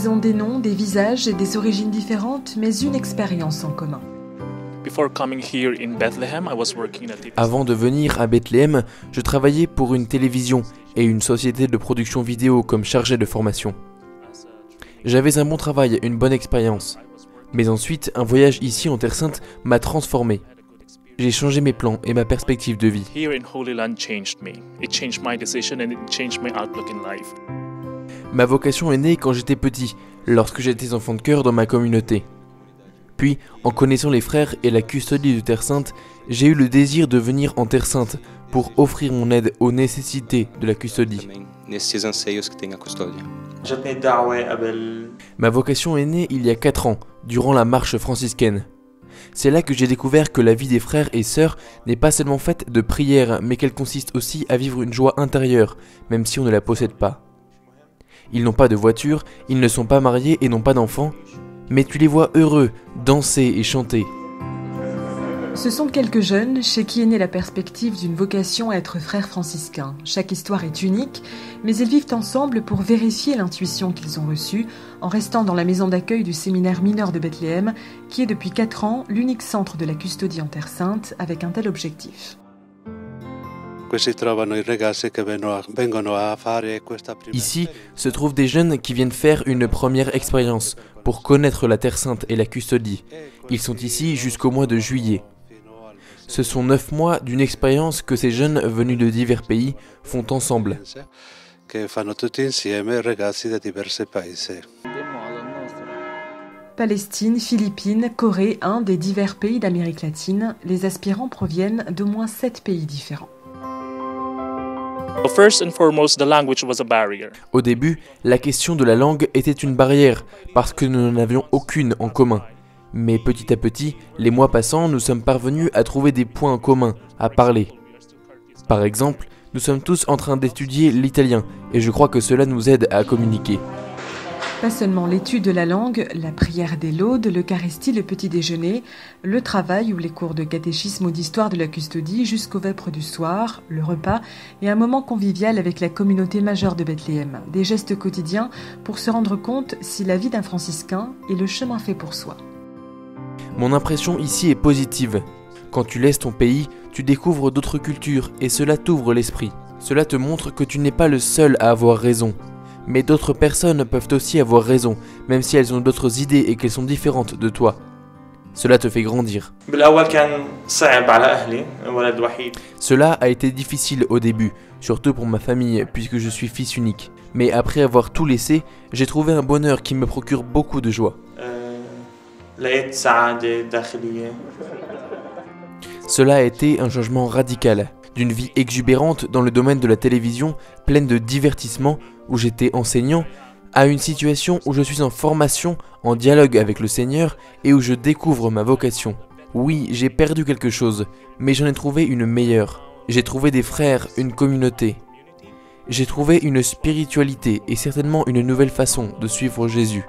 Ils ont des noms, des visages et des origines différentes, mais une expérience en commun. Avant de venir à Bethléem, je travaillais pour une télévision et une société de production vidéo comme chargé de formation. J'avais un bon travail, une bonne expérience. Mais ensuite, un voyage ici en Terre Sainte m'a transformé. J'ai changé mes plans et ma perspective de vie. Ma vocation est née quand j'étais petit, lorsque j'étais enfant de cœur dans ma communauté. Puis, en connaissant les frères et la custodie de Terre Sainte, j'ai eu le désir de venir en Terre Sainte pour offrir mon aide aux nécessités de la custodie. Ma vocation est née il y a 4 ans, durant la marche franciscaine. C'est là que j'ai découvert que la vie des frères et sœurs n'est pas seulement faite de prières, mais qu'elle consiste aussi à vivre une joie intérieure, même si on ne la possède pas. Ils n'ont pas de voiture, ils ne sont pas mariés et n'ont pas d'enfants, mais tu les vois heureux, danser et chanter. Ce sont quelques jeunes chez qui est née la perspective d'une vocation à être frères franciscains. Chaque histoire est unique, mais ils vivent ensemble pour vérifier l'intuition qu'ils ont reçue en restant dans la maison d'accueil du séminaire mineur de Bethléem, qui est depuis 4 ans l'unique centre de la custodie en Terre Sainte avec un tel objectif. Ici se trouvent des jeunes qui viennent faire une première expérience pour connaître la Terre Sainte et la custodie. Ils sont ici jusqu'au mois de juillet. Ce sont 9 mois d'une expérience que ces jeunes venus de divers pays font ensemble. Palestine, Philippines, Corée, Inde et divers pays d'Amérique latine, les aspirants proviennent d'au moins 7 pays différents. Au début, la question de la langue était une barrière parce que nous n'en avions aucune en commun. Mais petit à petit, les mois passant, nous sommes parvenus à trouver des points en commun, à parler. Par exemple, nous sommes tous en train d'étudier l'italien et je crois que cela nous aide à communiquer. Pas seulement l'étude de la langue, la prière des laudes, l'eucharistie, le petit déjeuner, le travail ou les cours de catéchisme ou d'histoire de la custodie jusqu'aux vêpres du soir, le repas et un moment convivial avec la communauté majeure de Bethléem. Des gestes quotidiens pour se rendre compte si la vie d'un franciscain est le chemin fait pour soi. Mon impression ici est positive. Quand tu laisses ton pays, tu découvres d'autres cultures et cela t'ouvre l'esprit. Cela te montre que tu n'es pas le seul à avoir raison. Mais d'autres personnes peuvent aussi avoir raison, même si elles ont d'autres idées et qu'elles sont différentes de toi. Cela te fait grandir. Cela a été difficile au début, surtout pour ma famille, puisque je suis fils unique. Mais après avoir tout laissé, j'ai trouvé un bonheur qui me procure beaucoup de joie. Cela a été un changement radical, d'une vie exubérante dans le domaine de la télévision, pleine de divertissements, où j'étais enseignant, à une situation où je suis en formation, en dialogue avec le Seigneur et où je découvre ma vocation. Oui, j'ai perdu quelque chose, mais j'en ai trouvé une meilleure. J'ai trouvé des frères, une communauté. J'ai trouvé une spiritualité et certainement une nouvelle façon de suivre Jésus.